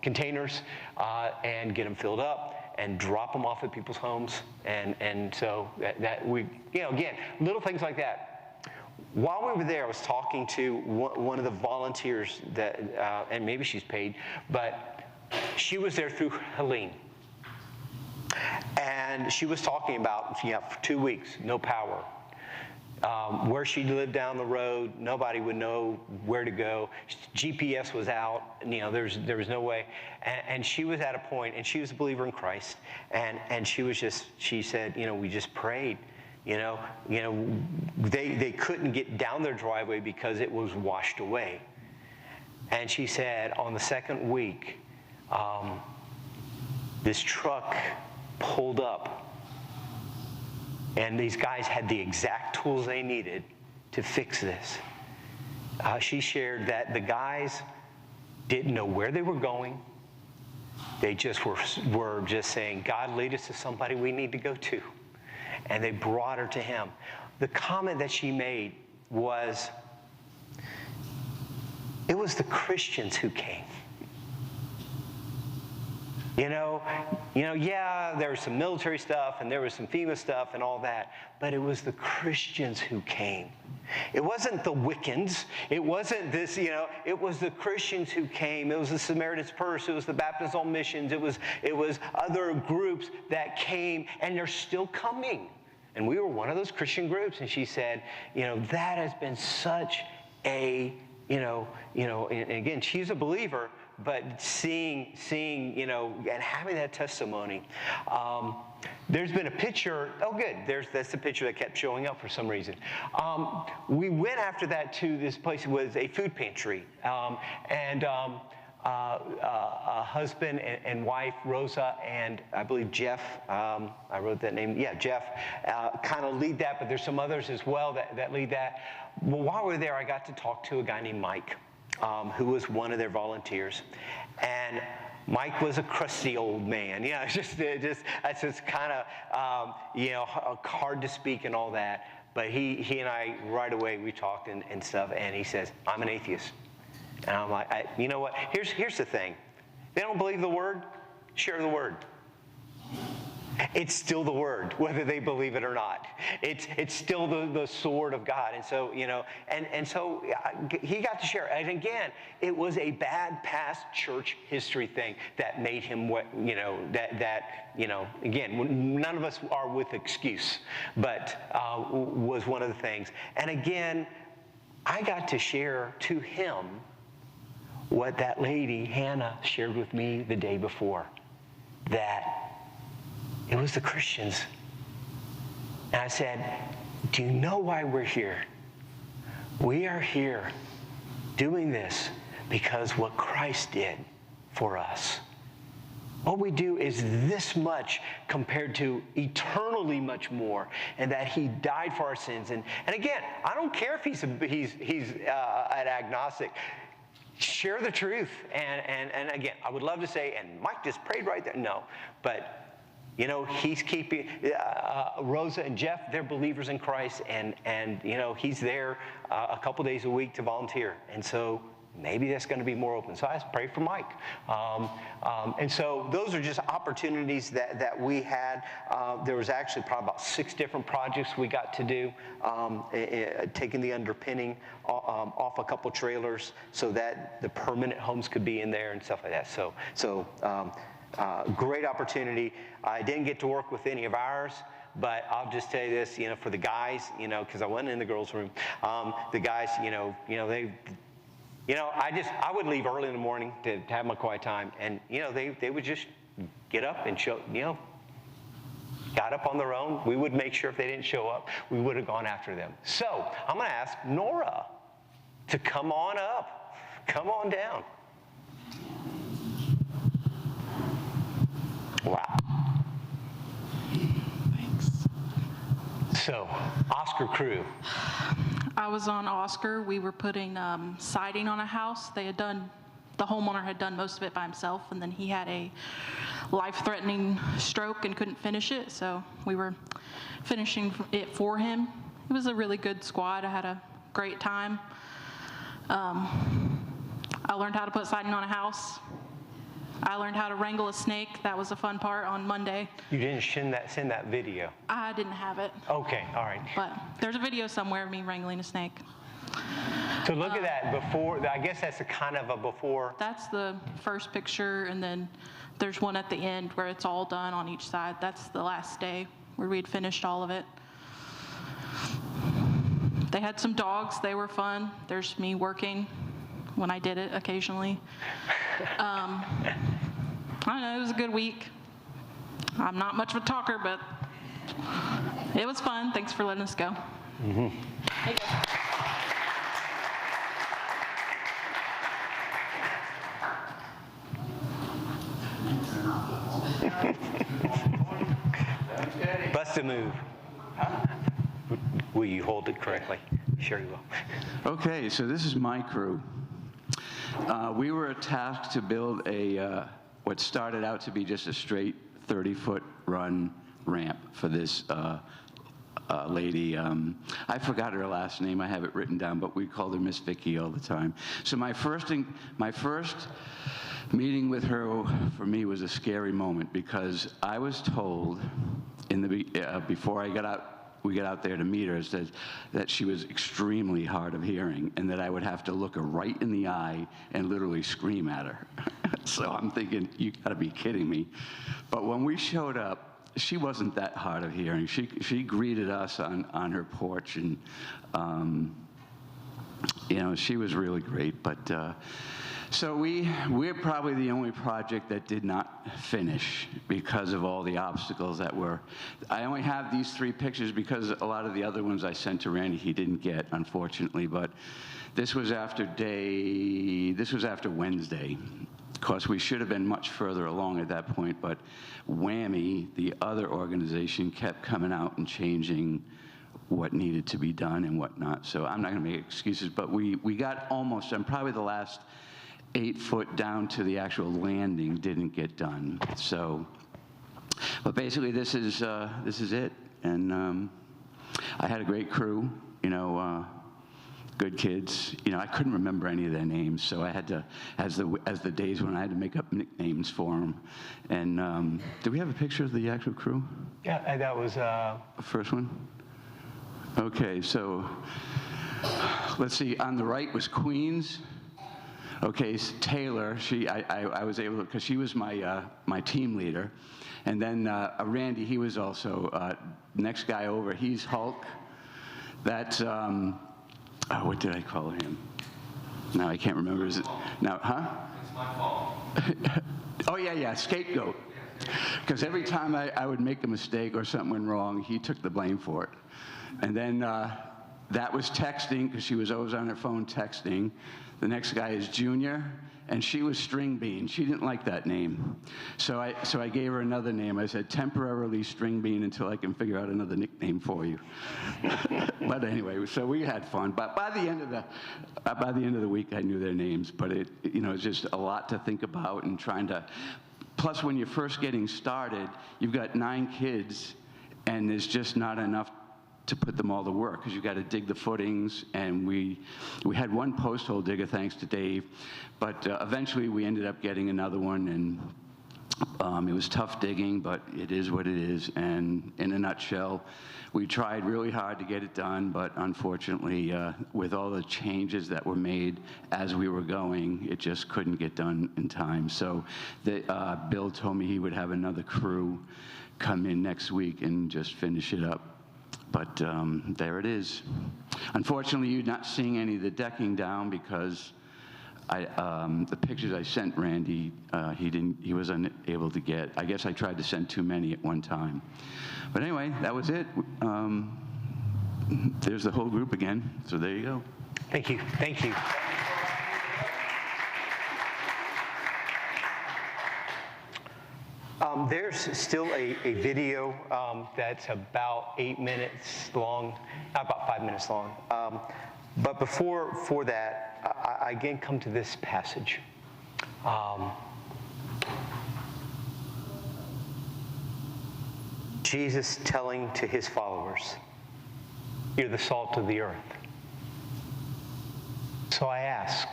containers and get them filled up and drop them off at people's homes, and so that we, you know, again, little things like that. While we were there, I was talking to one of the volunteers that, and maybe she's paid, but she was there through Helene. And she was talking about, for 2 weeks, no power. where she lived down the road. Nobody would know where to go. GPS was out. There was no way. And she was at a point, and she was a believer in Christ. And she said, we just prayed. They couldn't get down their driveway because it was washed away. And she said, on the second week, this truck pulled up. And these guys had the exact tools they needed to fix this. She shared that the guys didn't know where they were going. They just were just saying, God, lead us to somebody we need to go to. And they brought her to him. The comment that she made was, it was the Christians who came. Yeah, there was some military stuff and there was some FEMA stuff and all that, but it was the Christians who came. It wasn't the Wiccans. It wasn't this, it was the Christians who came. It was the Samaritan's Purse. It was the Baptist on Missions. It was other groups that came, and they're still coming. And we were one of those Christian groups. And she said, that has been such a, and again, she's a believer, but seeing, and having that testimony. There's been a picture, that's the picture that kept showing up for some reason. We went after that to this place. It was a food pantry. A husband and wife, Rosa, and I believe Jeff, I wrote that name, Jeff, kind of lead that, but there's some others as well that lead that. Well, while we were there, I got to talk to a guy named Mike, who was one of their volunteers. And Mike was a crusty old man. It's just kind of, hard to speak and all that. But he and I, right away, we talked and stuff, and he says, I'm an atheist. And I'm like, you know what? Here's the thing. They don't believe the word, share the word. It's still the word, whether they believe it or not. It's still the sword of God. And so, and so he got to share. And again, it was a bad past church history thing that made him again, none of us are with excuse, but was one of the things. And again, I got to share to him what that lady, Hannah, shared with me the day before, that it was the Christians. And I said, do you know why we're here? We are here doing this because what Christ did for us. What we do is this much compared to eternally much more, and that he died for our sins. And again, I don't care if he's an agnostic. Share the truth. And again, I would love to say, and Mike just prayed right there. No, but he's keeping Rosa and Jeff, they're believers in Christ, and he's there a couple days a week to volunteer. And so maybe that's going to be more open. So I pray for Mike. And so those are just opportunities that we had. There was actually probably about 6 different projects we got to do, taking the underpinning off a couple trailers so that the permanent homes could be in there and stuff like that. So great opportunity. I didn't get to work with any of ours, but I'll just tell you this, for the guys, because I wasn't in the girls' room, the guys, I would leave early in the morning to have my quiet time, and they would just get up and show, got up on their own. We would make sure if they didn't show up, we would have gone after them. So I'm going to ask Nora to come on up, come on down. Wow. Thanks. So, Oscar crew. I was on Oscar. We were putting siding on a house. The homeowner had done most of it by himself, and then he had a life-threatening stroke and couldn't finish it, so we were finishing it for him. It was a really good squad. I had a great time. I learned how to put siding on a house. I learned how to wrangle a snake. That was a fun part on Monday. You didn't send that video? I didn't have it. Okay, all right. But there's a video somewhere of me wrangling a snake. So look at that before. I guess that's a kind of a before. That's the first picture, and then there's one at the end where it's all done on each side. That's the last day where we'd finished all of it. They had some dogs. They were fun. There's me working when I did it occasionally. I don't know. It was a good week. I'm not much of a talker, but it was fun. Thanks for letting us go. Hey, guys. Bust a move. Will you hold it correctly? Sure you will. Okay, so this is my crew. We were tasked to build what started out to be just a straight 30-foot run ramp for this lady. I forgot her last name. I have it written down, but we called her Miss Vicky all the time. So my first meeting with her for me was a scary moment because I was told before we got out there to meet her, that she was extremely hard of hearing and that I would have to look her right in the eye and literally scream at her. So I'm thinking, you gotta be kidding me. But when we showed up, she wasn't that hard of hearing. She greeted us on her porch, and she was really great. But so we're probably the only project that did not finish because of all the obstacles that were. I only have these 3 pictures because a lot of the other ones I sent to Randy he didn't get, unfortunately. But this was after Wednesday. Of course, we should have been much further along at that point, but WWAMI, the other organization, kept coming out and changing what needed to be done and whatnot. So I'm not going to make excuses, but we got almost done. Probably the last 8 foot down to the actual landing didn't get done. So, but basically this is it. And I had a great crew, good kids. I couldn't remember any of their names, so I had to, as the days when I had to make up nicknames for them. And do we have a picture of the actual crew? Yeah, that was The first one? Okay, so let's see. On the right was Queens. Okay, Taylor. I was able to, because she was my team leader, and then Randy. He was also next guy over. He's Hulk. That's what did I call him? Now I can't remember. Is it now? Huh? It's my fault. Oh yeah, scapegoat. Because every time I would make a mistake or something went wrong, he took the blame for it. And then that was texting, because she was always on her phone texting. The next guy is Junior, and she was String Bean. She didn't like that name. So I gave her another name. I said, temporarily String Bean until I can figure out another nickname for you. But anyway, so we had fun. But by the end of the week, I knew their names. But it's just a lot to think about and trying to. Plus, when you're first getting started, you've got 9 kids, and there's just not enough to put them all to work, because you've got to dig the footings, and we had one post hole digger, thanks to Dave, but eventually we ended up getting another one, and it was tough digging, but it is what it is. And in a nutshell, we tried really hard to get it done, but unfortunately, with all the changes that were made as we were going, it just couldn't get done in time. So Bill told me he would have another crew come in next week and just finish it up. But there it is. Unfortunately, you're not seeing any of the decking down because the pictures I sent Randy, he was unable to get. I guess I tried to send too many at one time. But anyway, that was it. There's the whole group again. So there you go. Thank you. Thank you. There's still a video that's about 8 minutes long, not about 5 minutes long. But before that, I again come to this passage. Jesus telling to his followers, "You're the salt of the earth." So I ask,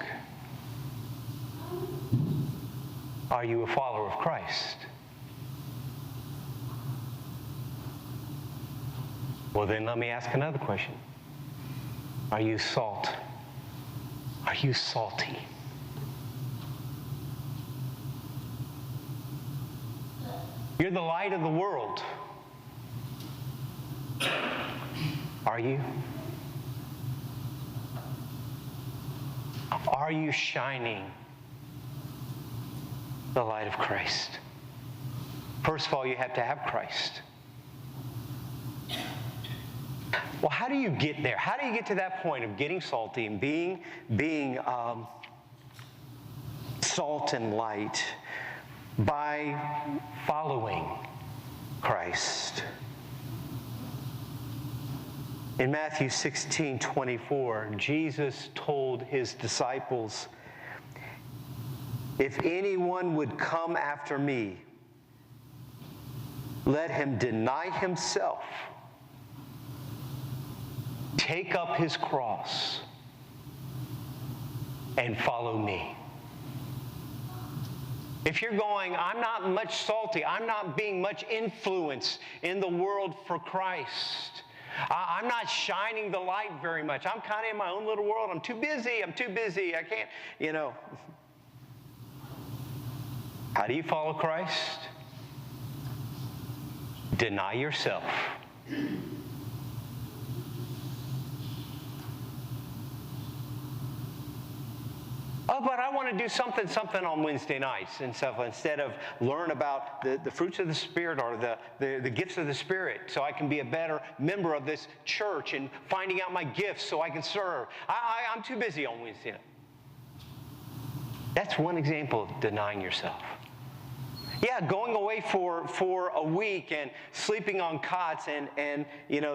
are you a follower of Christ? Well, then let me ask another question. Are you salt? Are you salty? You're the light of the world. Are you? Are you shining the light of Christ? First of all, you have to have Christ. Well, how do you get there? How do you get to that point of getting salty and being salt and light? By following Christ. In Matthew 16:24, Jesus told his disciples, "If anyone would come after me, let him deny himself, take up his cross, and follow me." If you're going, I'm not much salty, I'm not being much influence in the world for Christ, I'm not shining the light very much, I'm kind of in my own little world, I'm too busy, I can't, How do you follow Christ? Deny yourself. Oh, but I want to do something on Wednesday nights and stuff instead of learn about the fruits of the Spirit or the gifts of the Spirit so I can be a better member of this church and finding out my gifts so I can serve. I'm too busy on Wednesday night. That's one example of denying yourself. Yeah, going away for a week and sleeping on cots and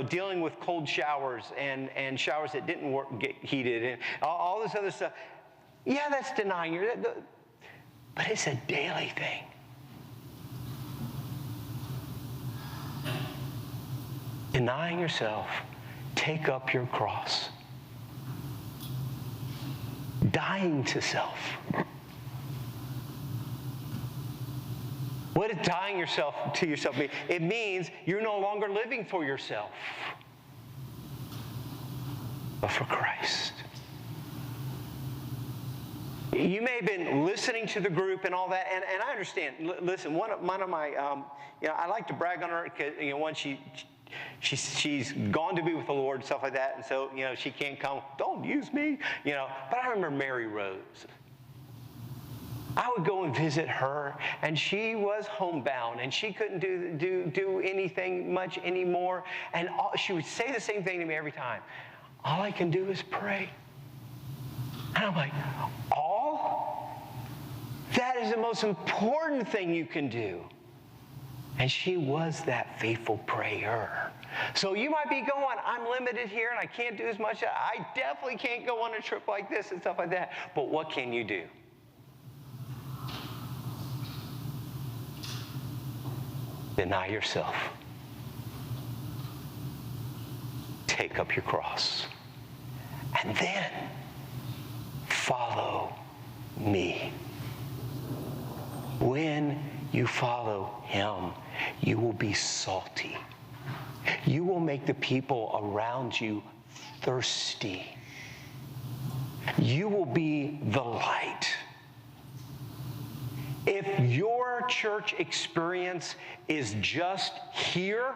dealing with cold showers and showers that didn't get heated and all this other stuff. Yeah, that's denying yourself, but it's a daily thing. Denying yourself, take up your cross. Dying to self. What does dying to yourself mean? It means you're no longer living for yourself, but for Christ. You may have been listening to the group and all that, and I understand. Listen, one of my, I like to brag on her because once she's gone to be with the Lord, stuff like that, and so she can't come. Don't use me, But I remember Mary Rose. I would go and visit her, and she was homebound, and she couldn't do anything much anymore. And she would say the same thing to me every time. All I can do is pray. And I'm like, all? That is the most important thing you can do. And she was that faithful prayer. So you might be going, I'm limited here and I can't do as much. I definitely can't go on a trip like this and stuff like that. But what can you do? Deny yourself. Take up your cross. And then follow me. When you follow him, you will be salty. You will make the people around you thirsty. You will be the light. If your church experience is just here,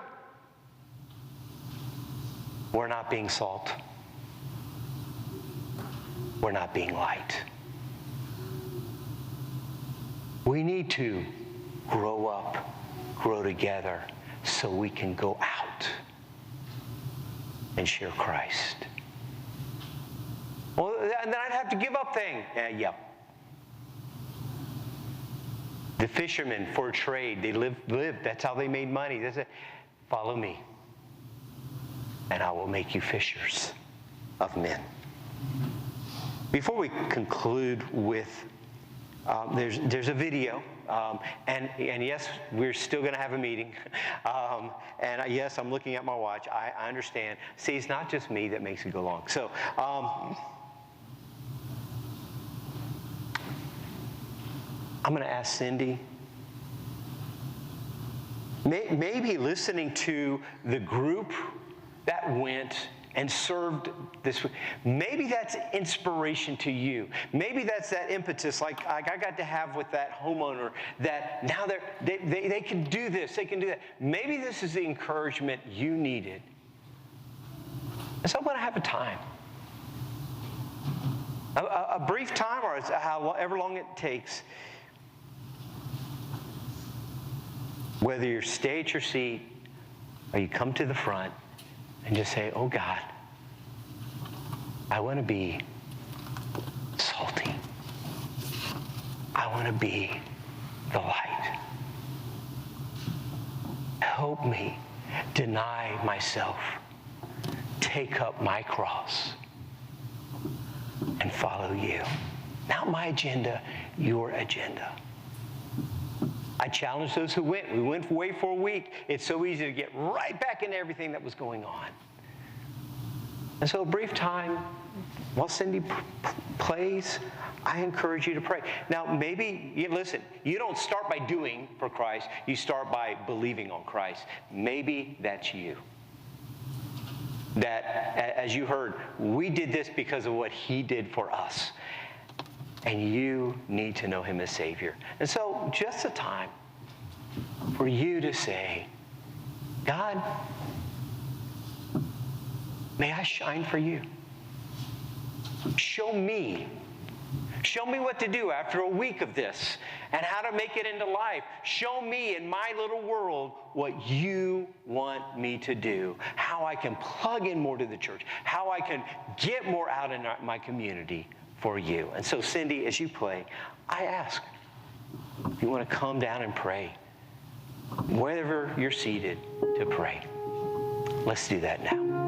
we're not being salt. We're not being light. We need to grow up, grow together, so we can go out and share Christ. Well, and then I'd have to give up things. Yep. The fishermen for a trade, they lived. That's how they made money. They said, follow me, and I will make you fishers of men. Before we conclude with, there's a video, and yes, we're still going to have a meeting, and yes, I'm looking at my watch. I understand. See, it's not just me that makes it go long. So, I'm going to ask Cindy, maybe listening to the group that went and served this week, maybe that's inspiration to you. Maybe that's that impetus like I got to have with that homeowner, that now they can do this, they can do that. Maybe this is the encouragement you needed. And so I'm going to have a time, a a brief time or however long it takes, whether you stay at your seat or you come to the front and just say, oh God, I want to be salty. I want to be the light. Help me deny myself, take up my cross, and follow you. Not my agenda, your agenda. I challenge those who went. We went away for a week. It's so easy to get right back into everything that was going on. And so a brief time, while Cindy plays, I encourage you to pray. Now, maybe, listen, you don't start by doing for Christ. You start by believing on Christ. Maybe that's you. That, as you heard, we did this because of what he did for us. And you need to know him as Savior. And so, just a time for you to say, God, may I shine for you. Show me what to do after a week of this and how to make it into life. Show me in my little world what you want me to do, how I can plug in more to the church, how I can get more out in my community for you. And so, Cindy, as you play, I ask, if you want to come down and pray, wherever you're seated, to pray. Let's do that now.